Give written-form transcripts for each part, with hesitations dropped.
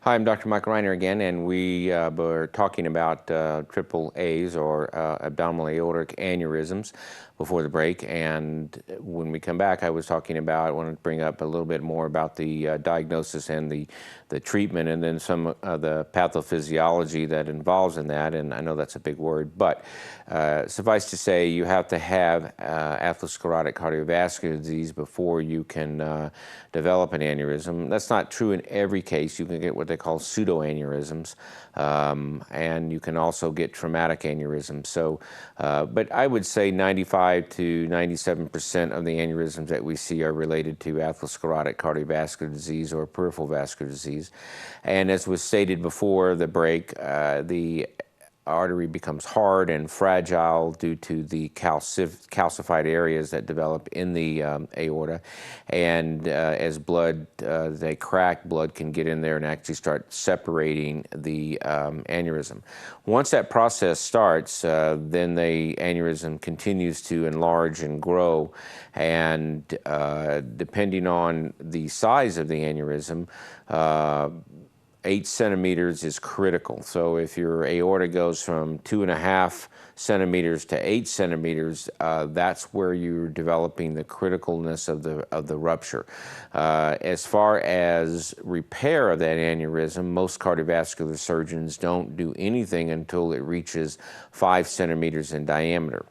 Hi, I'm Dr. Michael Reiner again, and we were talking about triple A's or abdominal aortic aneurysms before the break. And when we come back, I was talking about, I want to bring up a little bit more about the diagnosis and the treatment, and then some of the pathophysiology that involves in that. And I know that's a big word, but suffice to say, you have to have atherosclerotic cardiovascular disease before you can develop an aneurysm. That's not true in every case. You can get what they call pseudoaneurysms, and you can also get traumatic aneurysms. So, but I would say 95 to 97% of the aneurysms that we see are related to atherosclerotic cardiovascular disease or peripheral vascular disease. And as was stated before the break, the artery becomes hard and fragile due to the calcified areas that develop in the aorta. And as they crack, blood can get in there and actually start separating the aneurysm. Once that process starts, then the aneurysm continues to enlarge and grow. And depending on the size of the aneurysm, 8 centimeters is critical. So if your aorta goes from 2.5 centimeters to 8 centimeters, that's where you're developing the criticalness of the rupture. As far as repair of that aneurysm, most cardiovascular surgeons don't do anything until it reaches 5 centimeters in diameter.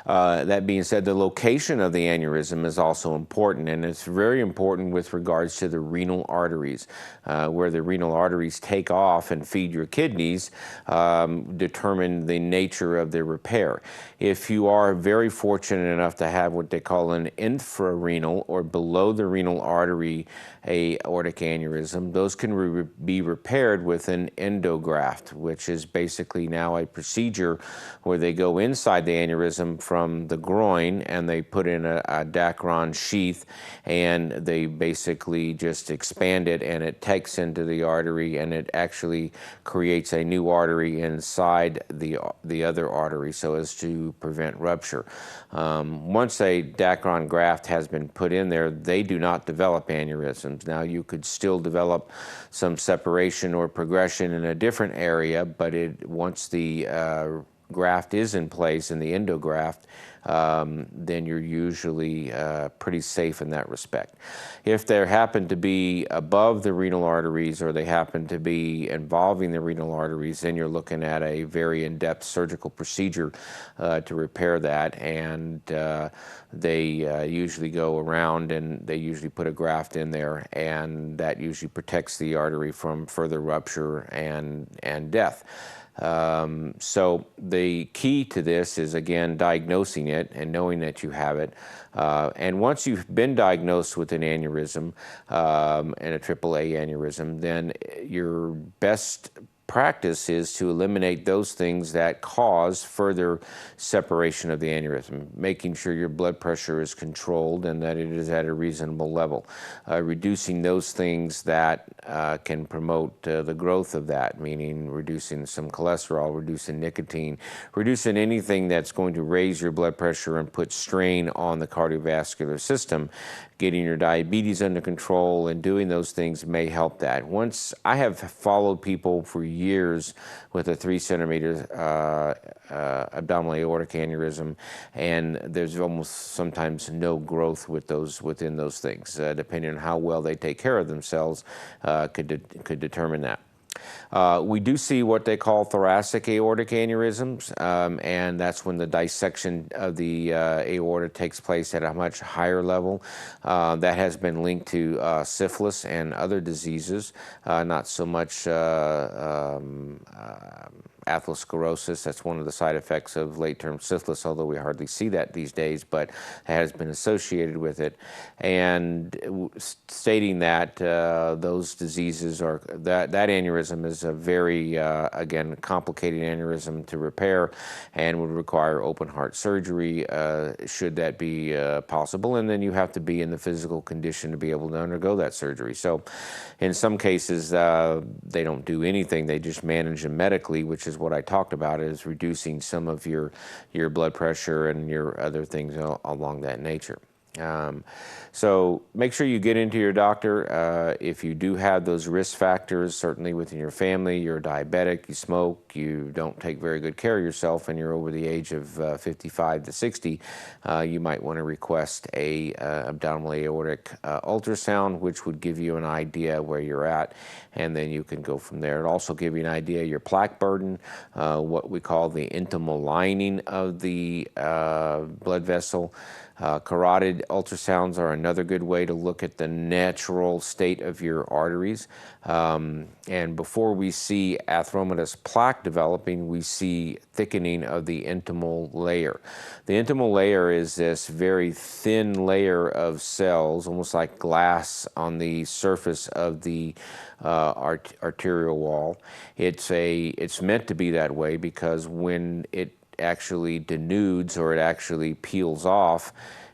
That being said, the location of the aneurysm is also important, and it's very important with regards to the renal arteries. Where the renal arteries take off and feed your kidneys determine the nature of the repair. If you are very fortunate enough to have what they call an infrarenal or below the renal artery aortic aneurysm, those can be repaired with an endograft, which is basically now a procedure where they go inside the aneurysm from the groin and they put in a Dacron sheath, and they basically just expand it, and it takes into the artery, and it actually creates a new artery inside the other artery so as to prevent rupture. Once a Dacron graft has been put in there, they do not develop aneurysms. Now, you could still develop some separation or progression in a different area, but once the graft is in place in the endograft, then you're usually pretty safe in that respect. If they happen to be above the renal arteries or they happen to be involving the renal arteries, then you're looking at a very in-depth surgical procedure to repair that, and they usually go around and they usually put a graft in there, and that usually protects the artery from further rupture and death. So the key to this is, again, diagnosing it and knowing that you have it. And once you've been diagnosed with an aneurysm and a AAA aneurysm, then your best practice is to eliminate those things that cause further separation of the aneurysm, making sure your blood pressure is controlled and that it is at a reasonable level, reducing those things that can promote the growth of that, meaning reducing some cholesterol, reducing nicotine, reducing anything that's going to raise your blood pressure and put strain on the cardiovascular system. Getting your diabetes under control and doing those things may help that. Once I have followed people for years with a 3 centimeter abdominal aortic aneurysm, and there's almost sometimes no growth within those things. Depending on how well they take care of themselves, could determine that. We do see what they call thoracic aortic aneurysms, and that's when the dissection of the aorta takes place at a much higher level. That has been linked to syphilis and other diseases, not so much atherosclerosis. That's one of the side effects of late-term syphilis, although we hardly see that these days, but it has been associated with it. And stating that those diseases are, that aneurysm is a very, again, complicated aneurysm to repair and would require open heart surgery, should that be possible. And then you have to be in the physical condition to be able to undergo that surgery. So in some cases, they don't do anything. They just manage them medically, which is what I talked about, is reducing some of your blood pressure and your other things along that nature. So make sure you get into your doctor. If you do have those risk factors, certainly within your family, you're diabetic, you smoke, you don't take very good care of yourself, and you're over the age of 55 to 60, you might want to request a abdominal aortic ultrasound, which would give you an idea where you're at, and then you can go from there. It'll also give you an idea of your plaque burden, what we call the intimal lining of the blood vessel. Carotid ultrasounds are another good way to look at the natural state of your arteries. And before we see atheromatous plaque developing, we see thickening of the intimal layer. The intimal layer is this very thin layer of cells, almost like glass on the surface of the arterial wall. It's meant to be that way because when it actually denudes or it actually peels off,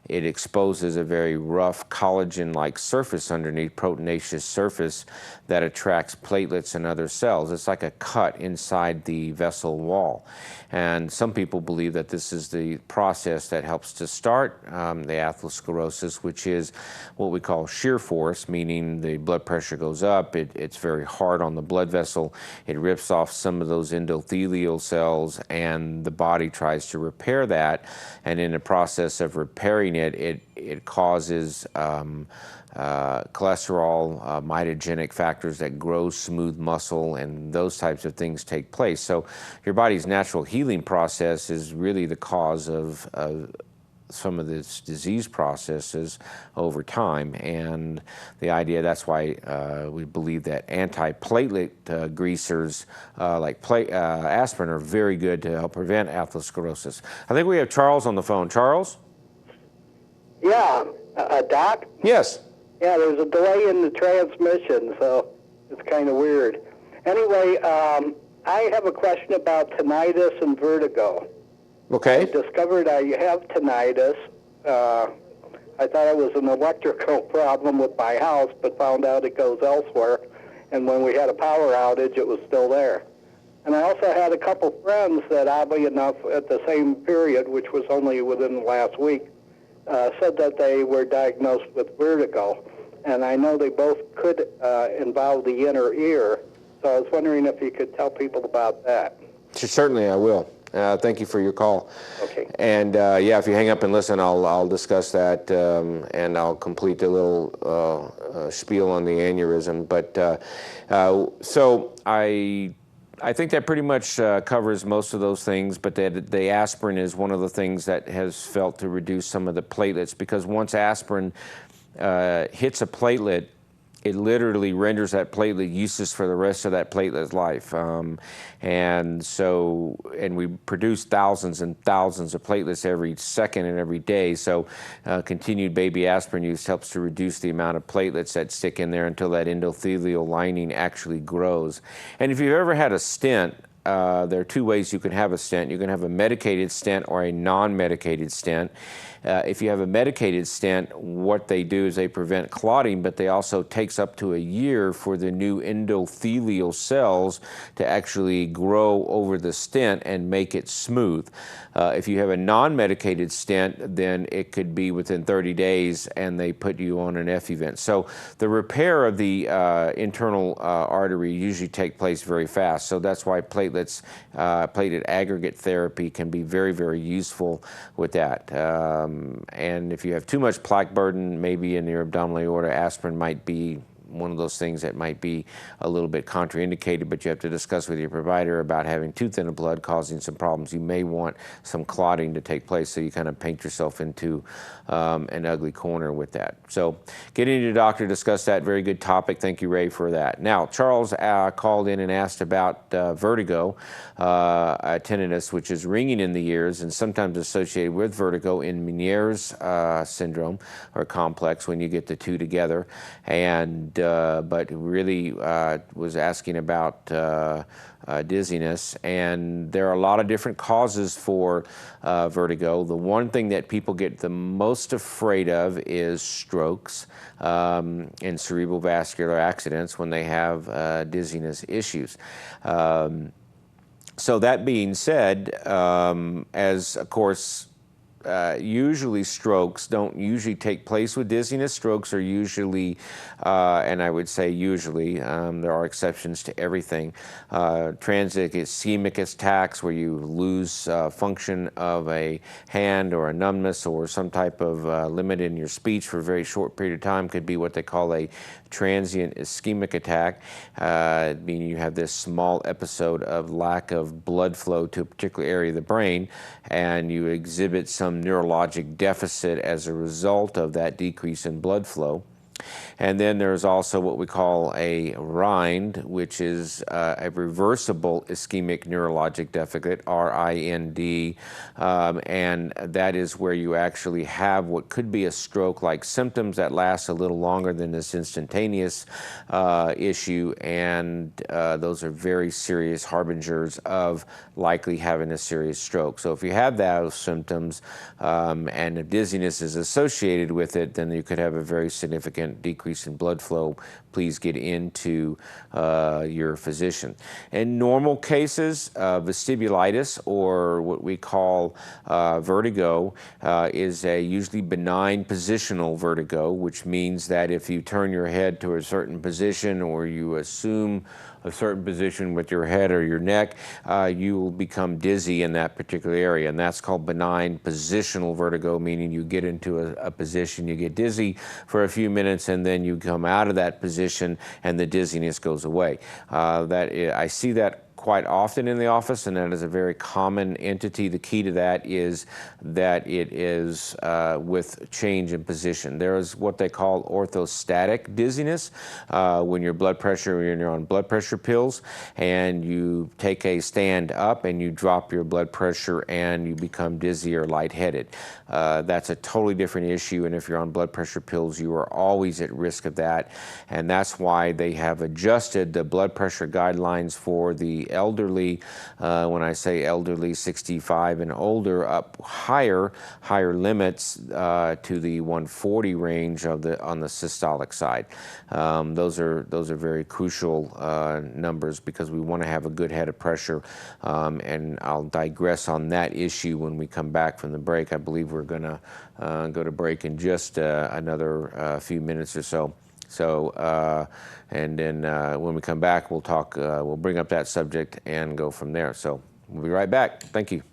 it exposes a very rough collagen-like surface underneath, proteinaceous surface that attracts platelets and other cells. It's like a cut inside the vessel wall. And some people believe that this is the process that helps to start the atherosclerosis, which is what we call shear force, meaning the blood pressure goes up, it's very hard on the blood vessel, it rips off some of those endothelial cells, and the body tries to repair that, and in the process of repairing it causes cholesterol, mitogenic factors that grow smooth muscle, and those types of things take place. So your body's natural healing process is really the cause of some of this disease processes over time, and the idea, that's why we believe that antiplatelet greasers like aspirin are very good to help prevent atherosclerosis. I think we have Charles on the phone. Charles? Yeah, Doc? Yes. Yeah, there's a delay in the transmission, so it's kind of weird. Anyway, I have a question about tinnitus and vertigo. Okay. I discovered I have tinnitus. I thought it was an electrical problem with my house, but found out it goes elsewhere. And when we had a power outage, it was still there. And I also had a couple friends that, oddly enough, at the same period, which was only within the last week, said that they were diagnosed with vertigo. And I know they both could involve the inner ear. So I was wondering if you could tell people about that. Certainly I will. Thank you for your call. Okay. And yeah, if you hang up and listen, I'll discuss that, and I'll complete a little spiel on the aneurysm. But so I think that pretty much covers most of those things, but the aspirin is one of the things that has felt to reduce some of the platelets, because once aspirin hits a platelet, it literally renders that platelet useless for the rest of that platelet's life. And we produce thousands and thousands of platelets every second and every day. So continued baby aspirin use helps to reduce the amount of platelets that stick in there until that endothelial lining actually grows. And if you've ever had a stent, there are two ways you can have a stent. You can have a medicated stent or a non-medicated stent. If you have a medicated stent, what they do is they prevent clotting, but they also takes up to a year for the new endothelial cells to actually grow over the stent and make it smooth. If you have a non-medicated stent, then it could be within 30 days and they put you on an F event. So the repair of the internal artery usually take place very fast. So that's why platelet aggregate therapy can be very, very useful with that. And if you have too much plaque burden, maybe in your abdominal aorta, aspirin might be one of those things that might be a little bit contraindicated, but you have to discuss with your provider about having too thin of blood causing some problems. You may want some clotting to take place, so you kind of paint yourself into an ugly corner with that. So getting to your doctor, discuss that. Very good topic. Thank you, Ray, for that. Now, Charles called in and asked about vertigo, tinnitus, which is ringing in the ears and sometimes associated with vertigo in Meniere's syndrome or complex when you get the two together. And but really was asking about dizziness, and there are a lot of different causes for vertigo. The one thing that people get the most afraid of is strokes and cerebral vascular accidents when they have dizziness issues. So that being said, as of course usually strokes don't usually take place with dizziness. Strokes are usually, and I would say usually, there are exceptions to everything, transient ischemic attacks where you lose function of a hand or a numbness or some type of limit in your speech for a very short period of time could be what they call a transient ischemic attack, meaning you have this small episode of lack of blood flow to a particular area of the brain, and you exhibit some neurologic deficit as a result of that decrease in blood flow. And then there's also what we call a RIND, which is a reversible ischemic neurologic deficit, RIND, and that is where you actually have what could be a stroke-like symptoms that last a little longer than this instantaneous issue, and those are very serious harbingers of likely having a serious stroke. So if you have those symptoms and if dizziness is associated with it, then you could have a very significant decrease in blood flow. Please get into your physician. In normal cases, vestibulitis, or what we call vertigo, is a usually benign positional vertigo, which means that if you turn your head to a certain position or you assume a certain position with your head or your neck, you will become dizzy in that particular area, and that's called benign positional vertigo, meaning you get into a position, you get dizzy for a few minutes, and then you come out of that position and the dizziness goes away. I see that quite often in the office, and that is a very common entity. The key to that is that it is with change in position. There is what they call orthostatic dizziness when your blood pressure, when you're on blood pressure pills, and you take a stand up and you drop your blood pressure and you become dizzy or lightheaded. That's a totally different issue, and if you're on blood pressure pills, you are always at risk of that, and that's why they have adjusted the blood pressure guidelines for the elderly, when I say elderly, 65 and older, up higher limits to the 140 range on the systolic side. Those are very crucial numbers because we want to have a good head of pressure, and I'll digress on that issue when we come back from the break. I believe we're going to go to break in just another few minutes or so. And then when we come back, we'll talk, we'll bring up that subject and go from there. So we'll be right back. Thank you.